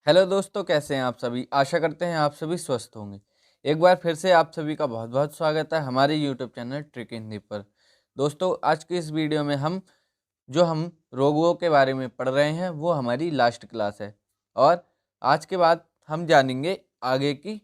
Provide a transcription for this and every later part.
Hello दोस्तों, कैसे हैं आप सभी। आशा करते हैं आप सभी स्वस्थ होंगे। एक बार फिर से आप सभी का बहुत बहुत स्वागत है हमारे यूट्यूब चैनल ट्रिक हिंदी पर। दोस्तों, आज की इस वीडियो में हम रोगों के बारे में पढ़ रहे हैं, वो हमारी लास्ट क्लास है। और आज के बाद हम जानेंगे आगे की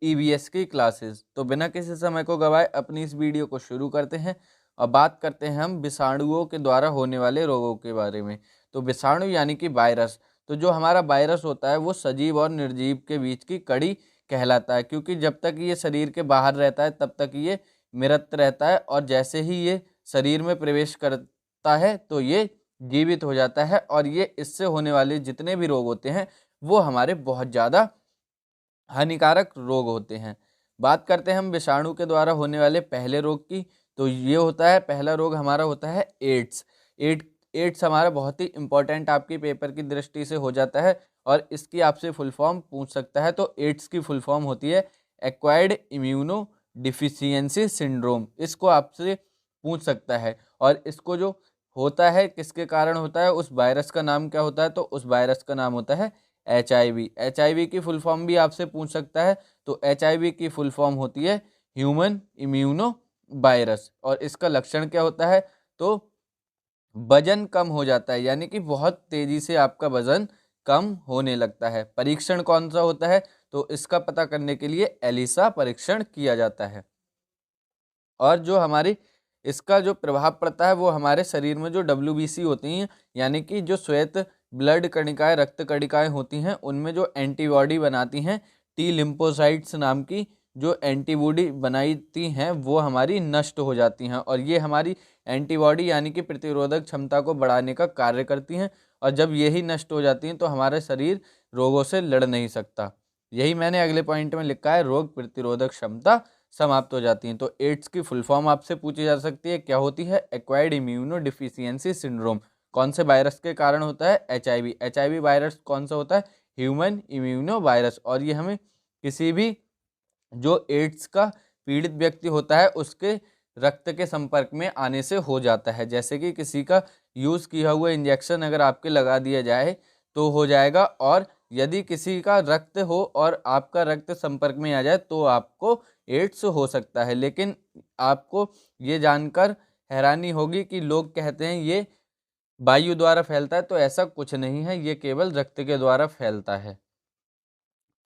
ईवीएस की क्लासेस। तो बिना किसी समय को गवाए अपनी इस वीडियो को शुरू करते हैं और बात करते हैं हम विषाणुओं के द्वारा होने वाले रोगों के बारे में। तो विषाणु यानी कि वायरस। तो जो हमारा वायरस होता है वो सजीव और निर्जीव के बीच की कड़ी कहलाता है, क्योंकि जब तक ये शरीर के बाहर रहता है तब तक ये मृत रहता है, और जैसे ही ये शरीर में प्रवेश करता है तो ये जीवित हो जाता है। और ये इससे होने वाले जितने भी रोग होते हैं वो हमारे बहुत ज़्यादा हानिकारक रोग होते हैं। बात करते हैं हम विषाणु के द्वारा होने वाले पहले रोग की। तो ये होता है, पहला रोग हमारा होता है एड्स। एड्स हमारा बहुत ही इंपॉर्टेंट आपके पेपर की दृष्टि से हो जाता है, और इसकी आपसे फुल फॉर्म पूछ सकता है। तो एड्स की फुल फॉर्म होती है एक्वायर्ड इम्यूनो डिफिशियंसी सिंड्रोम। इसको आपसे पूछ सकता है। और इसको जो होता है किसके कारण होता है, उस वायरस का नाम क्या होता है, तो उस वायरस का नाम होता है HIV। HIV की फुल फॉर्म भी आपसे पूछ सकता है। तो HIV की फुल फॉर्म होती है ह्यूमन इम्यूनो वायरस। और इसका लक्षण क्या होता है, तो वजन कम हो जाता है, यानी कि बहुत तेजी से आपका वजन कम होने लगता है। परीक्षण कौन सा होता है, तो इसका पता करने के लिए एलिसा परीक्षण किया जाता है। और जो हमारी इसका जो प्रभाव पड़ता है वो हमारे शरीर में जो WBC होती हैं, यानी कि जो श्वेत ब्लड कणिकाएं, रक्त कणिकाएं होती हैं, उनमें जो एंटीबॉडी बनाती हैं, टी लिम्फोसाइट्स नाम की जो एंटीबॉडी बनाती हैं, वो हमारी नष्ट हो जाती हैं। और ये हमारी एंटीबॉडी यानी कि प्रतिरोधक क्षमता को बढ़ाने का कार्य करती हैं। और जब यही नष्ट हो जाती हैं तो हमारा शरीर रोगों से लड़ नहीं सकता। यही मैंने अगले पॉइंट में लिखा है, रोग प्रतिरोधक क्षमता समाप्त हो जाती हैं। तो एड्स की फुल फॉर्म आपसे पूछी जा सकती है, क्या होती है, एक्वायर्ड इम्यूनो डिफिशियंसी सिंड्रोम। कौन से वायरस के कारण होता है, HIV। HIV वायरस कौन सा होता है, ह्यूमन इम्यूनो वायरस। और ये हमें किसी भी जो एड्स का पीड़ित व्यक्ति होता है उसके रक्त के संपर्क में आने से हो जाता है। जैसे कि किसी का यूज़ किया हुआ इंजेक्शन अगर आपके लगा दिया जाए तो हो जाएगा, और यदि किसी का रक्त हो और आपका रक्त संपर्क में आ जाए तो आपको एड्स हो सकता है। लेकिन आपको ये जानकर हैरानी होगी कि लोग कहते हैं ये वायु द्वारा फैलता है, तो ऐसा कुछ नहीं है, ये केवल रक्त के द्वारा फैलता है।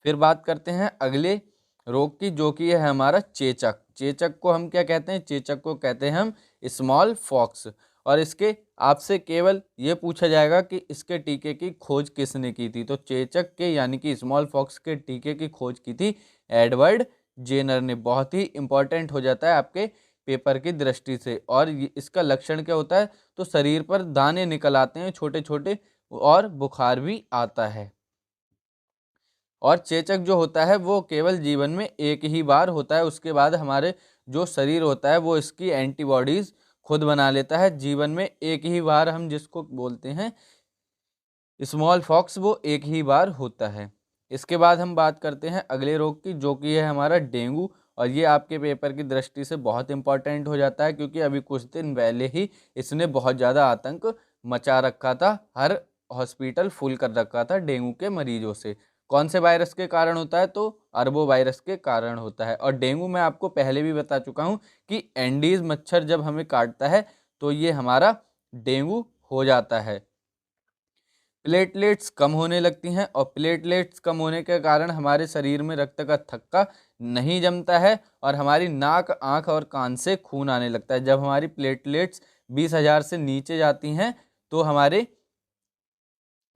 फिर बात करते हैं अगले रोग की, जो कि है हमारा चेचक। चेचक को हम क्या कहते हैं, चेचक को कहते हैं हम स्मॉल फॉक्स। और इसके आपसे केवल ये पूछा जाएगा कि इसके टीके की खोज किसने की थी। तो चेचक के यानी कि स्मॉल फॉक्स के टीके की खोज की थी एडवर्ड जेनर ने। बहुत ही इंपॉर्टेंट हो जाता है आपके पेपर की दृष्टि से। और इसका लक्षण क्या होता है, तो शरीर पर दाने निकल आते हैं छोटे छोटे, और बुखार भी आता है। और चेचक जो होता है वो केवल जीवन में एक ही बार होता है, उसके बाद हमारे जो शरीर होता है वो इसकी एंटीबॉडीज खुद बना लेता है। जीवन में एक ही बार हम जिसको बोलते हैं स्मॉल फॉक्स, वो एक ही बार होता है। इसके बाद हम बात करते हैं अगले रोग की, जो कि है हमारा डेंगू। और ये आपके पेपर की दृष्टि से बहुत इंपॉर्टेंट हो जाता है, क्योंकि अभी कुछ दिन पहले ही इसने बहुत ज़्यादा आतंक मचा रखा था, हर हॉस्पिटल फुल कर रखा था डेंगू के मरीजों से। कौन से वायरस के कारण होता है, तो अरबो वायरस के कारण होता है। और डेंगू मैं आपको पहले भी बता चुका हूँ कि एंडीज मच्छर जब हमें काटता है तो ये हमारा डेंगू हो जाता है। प्लेटलेट्स कम होने लगती हैं, और प्लेटलेट्स कम होने के कारण हमारे शरीर में रक्त का थक्का नहीं जमता है, और हमारी नाक, आँख और कान से खून आने लगता है। जब हमारी प्लेटलेट्स 20,000 से नीचे जाती हैं तो हमारे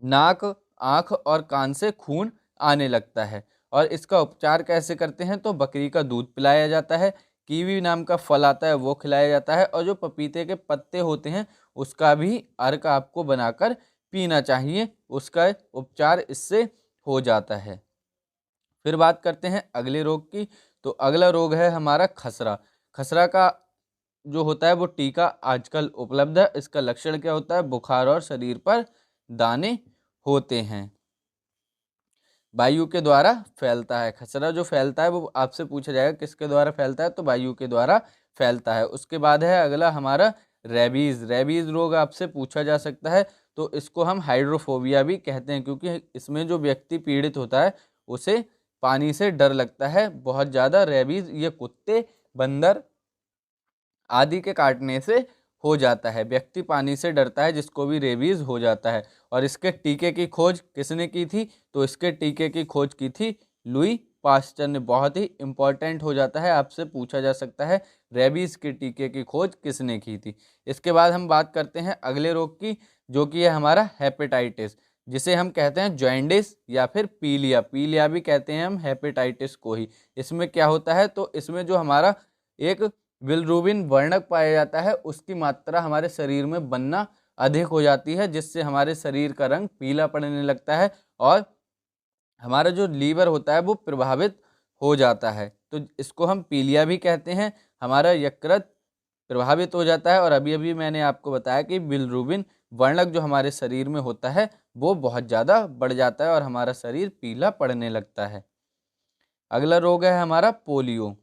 नाक, आँख और कान से खून आने लगता है। और इसका उपचार कैसे करते हैं, तो बकरी का दूध पिलाया जाता है, कीवी नाम का फल आता है वो खिलाया जाता है, और जो पपीते के पत्ते होते हैं उसका भी अर्क आपको बनाकर पीना चाहिए, उसका उपचार इससे हो जाता है। फिर बात करते हैं अगले रोग की। तो अगला रोग है हमारा खसरा। खसरा का जो होता है वो टीका आजकल उपलब्ध है। इसका लक्षण क्या होता है, बुखार और शरीर पर दाने होते हैं। वायु के द्वारा फैलता है। खसरा जो फैलता है वो आपसे पूछा जाएगा किसके द्वारा फैलता है, तो वायु के द्वारा फैलता है। उसके बाद है अगला हमारा रेबीज। रेबीज रोग आपसे पूछा जा सकता है। तो इसको हम हाइड्रोफोबिया भी कहते हैं, क्योंकि इसमें जो व्यक्ति पीड़ित होता है उसे पानी से डर लगता है बहुत ज़्यादा। रेबीज ये कुत्ते, बंदर आदि के काटने से हो जाता है। व्यक्ति पानी से डरता है जिसको भी रेबीज हो जाता है। और इसके टीके की खोज किसने की थी? तो इसके टीके की खोज की थी लुई पास्चर ने। बहुत ही इंपॉर्टेंट हो जाता है, आपसे पूछा जा सकता है रेबीज के टीके की खोज किसने की थी। इसके बाद हम बात करते हैं अगले रोग की, जो कि है हमारा हेपेटाइटिस, जिसे हम कहते हैं जॉइंडिस या फिर पीलिया। पीलिया भी कहते हैं हम हेपेटाइटिस को ही। इसमें क्या होता है? तो इसमें जो हमारा एक बिलिरुबिन वर्णक पाया जाता है उसकी मात्रा हमारे शरीर में बनना अधिक हो जाती है, जिससे हमारे शरीर का रंग पीला पड़ने लगता है और हमारा जो लीवर होता है वो प्रभावित हो जाता है। तो इसको हम पीलिया भी कहते हैं। हमारा यकृत प्रभावित हो जाता है और अभी अभी मैंने आपको बताया कि बिलिरुबिन वर्णक जो हमारे शरीर में होता है वो बहुत ज़्यादा बढ़ जाता है और हमारा शरीर पीला पड़ने लगता है। अगला रोग है हमारा पोलियो।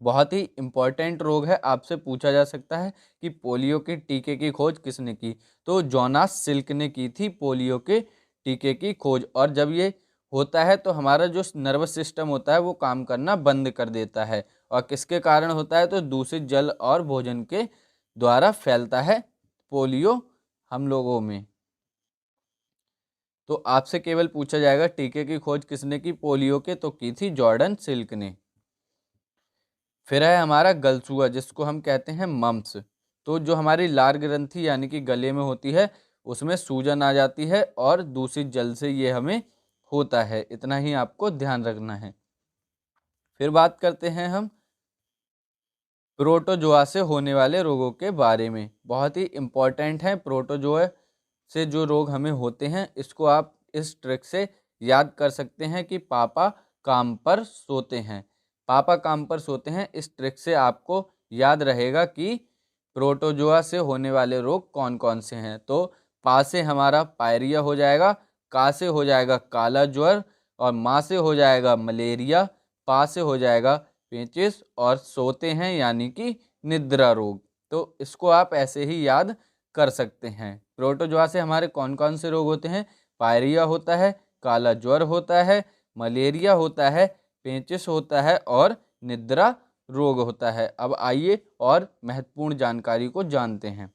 बहुत ही इम्पॉर्टेंट रोग है, आपसे पूछा जा सकता है कि पोलियो के टीके की खोज किसने की? तो जोनास सिल्क ने की थी पोलियो के टीके की खोज। और जब ये होता है तो हमारा जो नर्वस सिस्टम होता है वो काम करना बंद कर देता है। और किसके कारण होता है? तो दूषित जल और भोजन के द्वारा फैलता है पोलियो हम लोगों में। तो आपसे केवल पूछा जाएगा टीके की खोज किसने की पोलियो के? तो की थी जॉर्डन सिल्क ने। फिर है हमारा गलसुआ, जिसको हम कहते हैं मम्प्स। तो जो हमारी लार ग्रंथि यानी कि गले में होती है उसमें सूजन आ जाती है और दूषित जल से ये हमें होता है। इतना ही आपको ध्यान रखना है। फिर बात करते हैं हम प्रोटोजोआ से होने वाले रोगों के बारे में। बहुत ही इम्पॉर्टेंट है प्रोटोजोआ से जो रोग हमें होते हैं। इसको आप इस ट्रिक से याद कर सकते हैं कि पापा काम पर सोते हैं। पापा काम पर सोते हैं, इस ट्रिक से आपको याद रहेगा कि प्रोटोजोआ से होने वाले रोग कौन कौन से हैं। तो पा से हमारा पायरिया हो जाएगा, का से हो जाएगा काला ज्वर, और माँ से हो जाएगा मलेरिया, पा से हो जाएगा पेचिस, और सोते हैं यानी कि निद्रा रोग। तो इसको आप ऐसे ही याद कर सकते हैं। प्रोटोजोआ से हमारे कौन कौन से रोग होते हैं? पायरिया होता है, काला ज्वर होता है, मलेरिया होता है, पेचिस होता है और निद्रा रोग होता है। अब आइए और महत्वपूर्ण जानकारी को जानते हैं।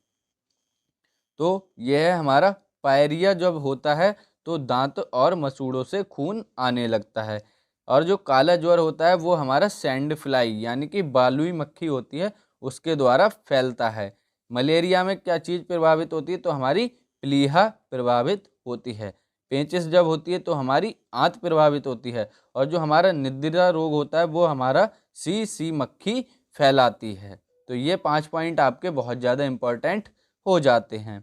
तो यह है हमारा पायरिया। जब होता है तो दांत और मसूड़ों से खून आने लगता है। और जो काला ज्वर होता है वो हमारा सैंड फ्लाई यानी कि बालुई मक्खी होती है उसके द्वारा फैलता है। मलेरिया में क्या चीज़ प्रभावित होती है? तो हमारी प्लीहा प्रभावित होती है। पेचिस जब होती है तो हमारी आंत प्रभावित होती है। और जो हमारा निद्रा रोग होता है वो हमारा सी मक्खी फैलाती है। तो ये 5 पॉइंट आपके बहुत ज़्यादा इम्पोर्टेंट हो जाते हैं।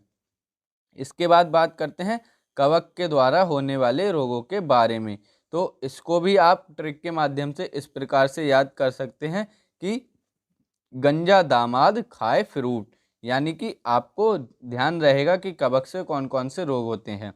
इसके बाद बात करते हैं कवक के द्वारा होने वाले रोगों के बारे में। तो इसको भी आप ट्रिक के माध्यम से इस प्रकार से याद कर सकते हैं कि गंजा दामाद खाए फ्रूट, यानी कि आपको ध्यान रहेगा कि कवक से कौन कौन से रोग होते हैं।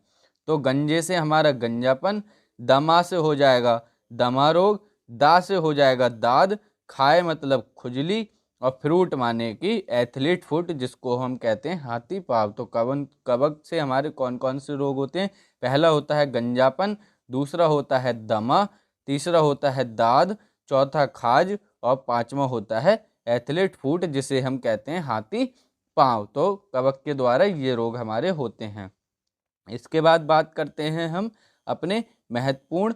तो गंजे से हमारा गंजापन, दमा से हो जाएगा दमा रोग, दा से हो जाएगा दाद, खाए मतलब खुजली, और फ्रूट माने कि एथलीट फुट जिसको हम कहते हैं हाथी पाँव। तो कवक से हमारे कौन कौन से रोग होते हैं? पहला होता है गंजापन, दूसरा होता है दमा, तीसरा होता है दाद, चौथा खाज, और पांचवा होता है एथलीट फुट जिसे हम कहते हैं हाथी पाँव। तो कवक के द्वारा ये रोग हमारे होते हैं। इसके बाद बात करते हैं हम अपने महत्वपूर्ण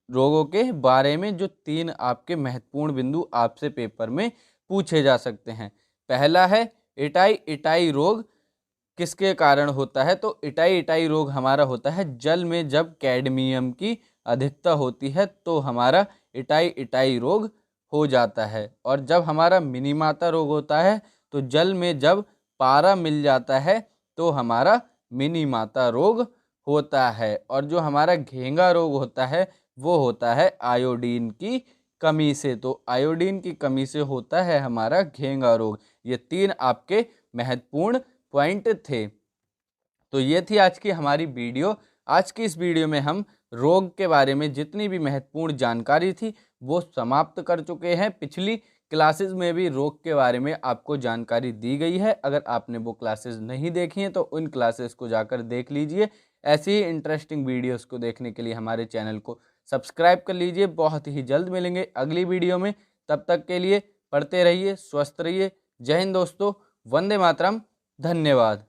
रोगों के बारे में। जो 3 आपके महत्वपूर्ण बिंदु आपसे पेपर में पूछे जा सकते हैं। पहला है इटाई रोग किसके कारण होता है? तो इटाई रोग हमारा होता है जल में जब कैडमियम की अधिकता होती है तो हमारा इटाई रोग हो जाता है। और जब हमारा मिनीमाता रोग होता है तो जल में जब पारा मिल जाता है तो हमारा मिनीमाता रोग होता है। और जो हमारा घेंगा रोग होता है वो होता है आयोडीन की कमी से। तो आयोडीन की कमी से होता है हमारा घेंगा रोग। ये 3 आपके महत्वपूर्ण पॉइंट थे। तो ये थी आज की हमारी वीडियो। आज की इस वीडियो में हम रोग के बारे में जितनी भी महत्वपूर्ण जानकारी थी वो समाप्त कर चुके हैं। पिछली क्लासेस में भी रोग के बारे में आपको जानकारी दी गई है। अगर आपने वो क्लासेस नहीं देखी हैं तो उन क्लासेस को जाकर देख लीजिए। ऐसी ही इंटरेस्टिंग वीडियोस को देखने के लिए हमारे चैनल को सब्सक्राइब कर लीजिए। बहुत ही जल्द मिलेंगे अगली वीडियो में, तब तक के लिए पढ़ते रहिए, स्वस्थ रहिए। जय हिंद दोस्तों, वंदे मातरम, धन्यवाद।